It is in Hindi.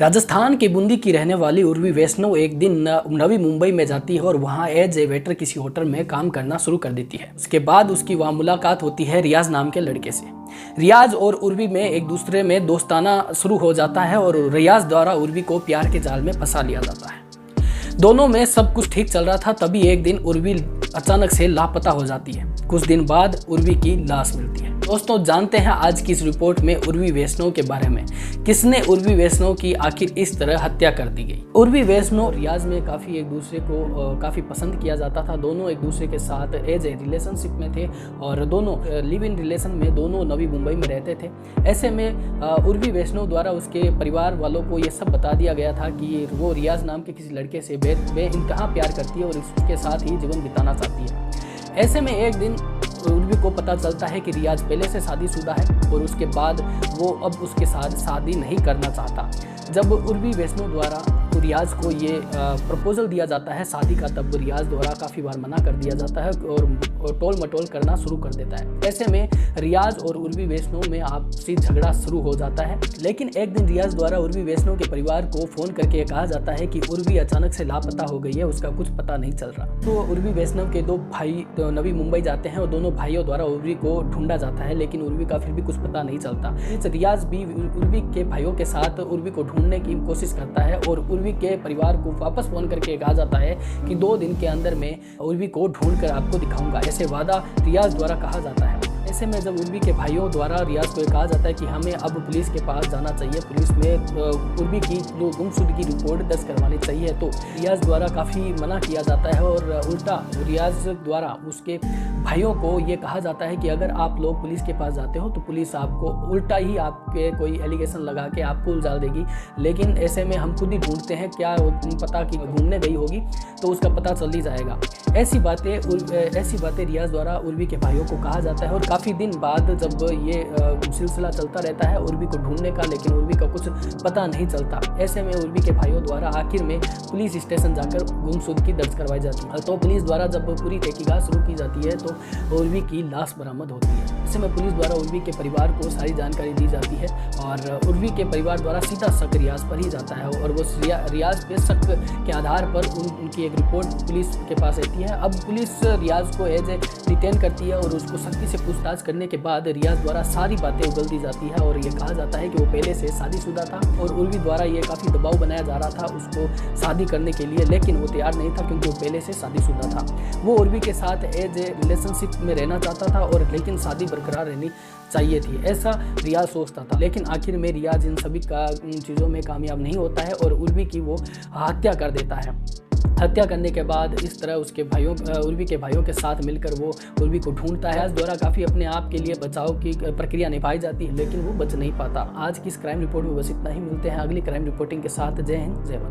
राजस्थान के बूंदी की रहने वाली उर्वी वैष्णव एक दिन नवी मुंबई में जाती है और वहां एज ए वेटर किसी होटल में काम करना शुरू कर देती है। उसके बाद उसकी वहां मुलाकात होती है रियाज नाम के लड़के से। रियाज और उर्वी में एक दूसरे में दोस्ताना शुरू हो जाता है और रियाज द्वारा उर्वी को प्यार के जाल में फंसा लिया जाता है। दोनों में सब कुछ ठीक चल रहा था, तभी एक दिन उर्वी अचानक से लापता हो जाती है। कुछ दिन बाद उर्वी की लाश मिलती है। दोस्तों, जानते हैं आज की इस रिपोर्ट में उर्वी वैष्णव के बारे में। किसने उर्वी वैष्णव की आखिर इस तरह हत्या कर दी गई। उर्वी वैष्णव रियाज में काफ़ी एक दूसरे को काफ़ी पसंद किया जाता था। दोनों एक दूसरे के साथ एज ए रिलेशनशिप में थे और दोनों लिव इन रिलेशन में दोनों नवी मुंबई में रहते थे। ऐसे में उर्वी वैष्णव द्वारा उसके परिवार वालों को ये सब बता दिया गया था कि वो रियाज नाम के किसी लड़के से बेइंतहा प्यार करती है और उसके साथ ही जीवन बिताना चाहती है। ऐसे में एक दिन उर्वी को पता चलता है कि रियाज पहले से शादीशुदा है और उसके बाद वो अब उसके साथ शादी नहीं करना चाहता। जब उर्वी वैष्णव द्वारा रियाज को ये प्रपोजल दिया जाता है शादी का, तब रियाज द्वारा काफ़ी बार मना कर दिया जाता है और टोल मटोल करना शुरू कर देता है। ऐसे में रियाज और उर्वी वैष्णव में आपसी झगड़ा शुरू हो जाता है। लेकिन एक दिन रियाज द्वारा उर्वी वैष्णव के परिवार को फ़ोन करके कहा जाता है कि उर्वी अचानक से लापता हो गई है, उसका कुछ पता नहीं चल रहा। तो उर्वी वैष्णव के दो भाई नवी मुंबई जाते हैं और दोनों भाइयों द्वारा उर्वी को ढूंढा जाता है, लेकिन उर्वी का फिर भी कुछ पता नहीं चलता। रियाज भी उर्वी के भाइयों के साथ उर्वी को ढूंढने की कोशिश करता है और उर्वी के परिवार को वापस फोन करके कहा जाता है कि 2 दिन के अंदर मैं उर्वी को ढूंढ कर आपको दिखाऊंगा, ऐसे वादा रियाज द्वारा कहा जाता है। ऐसे में जब उर्वी के भाइयों द्वारा रियाज को कहा जाता है कि हमें अब पुलिस के पास जाना चाहिए, पुलिस में उर्वी की जो गुमशुदगी की रिपोर्ट दर्ज करवानी चाहिए, तो रियाज द्वारा काफ़ी मना किया जाता है और उल्टा रियाज द्वारा उसके भाइयों को ये कहा जाता है कि अगर आप लोग पुलिस के पास जाते हो तो पुलिस आपको उल्टा ही आपके कोई एलिगेशन लगा के आपको उलझा देगी। लेकिन ऐसे में हम खुद ही ढूंढते हैं, क्या पता कि घूमने गई होगी तो उसका पता चल ही जाएगा। ऐसी बातें रियाज द्वारा उर्वी के भाइयों को कहा जाता है और काफ़ी दिन बाद जब ये सिलसिला चलता रहता है उर्वी को ढूंढने का, लेकिन उर्वी का कुछ पता नहीं चलता। ऐसे में उर्वी के भाइयों द्वारा आखिर में पुलिस स्टेशन जाकर गुमशुदगी दर्ज करवाई जाती है। तो पुलिस द्वारा जब पूरी तहकीकात शुरू की जाती है तो उर्वी की लाश बरामद होती है। ऐसे में पुलिस द्वारा उर्वी के परिवार को सारी जानकारी दी जाती है और उर्वी के परिवार द्वारा सीधा शक रियाज पर ही जाता है और वो रियाज पे शक के आधार पर उनकी एक रिपोर्ट पुलिस के पास रहती है। अब पुलिस रियाज को एज ए डिटेन करती है और उसको सख्ती से पूछताछ करने के बाद रियाज द्वारा सारी बातें उगल दी जाती है और ये कहा जाता है कि वो पहले से शादीशुदा था और उर्वी द्वारा ये काफ़ी दबाव बनाया जा रहा था उसको शादी करने के लिए, लेकिन वो तैयार नहीं था क्योंकि वो पहले से शादीशुदा था। वो उर्वी के साथ एज ए रिलेशनशिप में रहना चाहता था और लेकिन शादी बरकरार रहनी चाहिए थी, ऐसा रियाज सोचता था। लेकिन आखिर में रियाज इन सभी चीज़ों में कामयाब नहीं होता है और उर्वी की वो हत्या कर देता है। हत्या करने के बाद इस तरह उसके उर्वी के भाइयों के साथ मिलकर वो उर्वी को ढूंढता है। रियाज द्वारा काफ़ी अपने आप के लिए बचाव की प्रक्रिया निभाई जाती है, लेकिन वो बच नहीं पाता। आज की इस क्राइम रिपोर्ट में बस इतना ही। मिलते हैं अगली क्राइम रिपोर्टिंग के साथ। जय हिंद, जय भारत।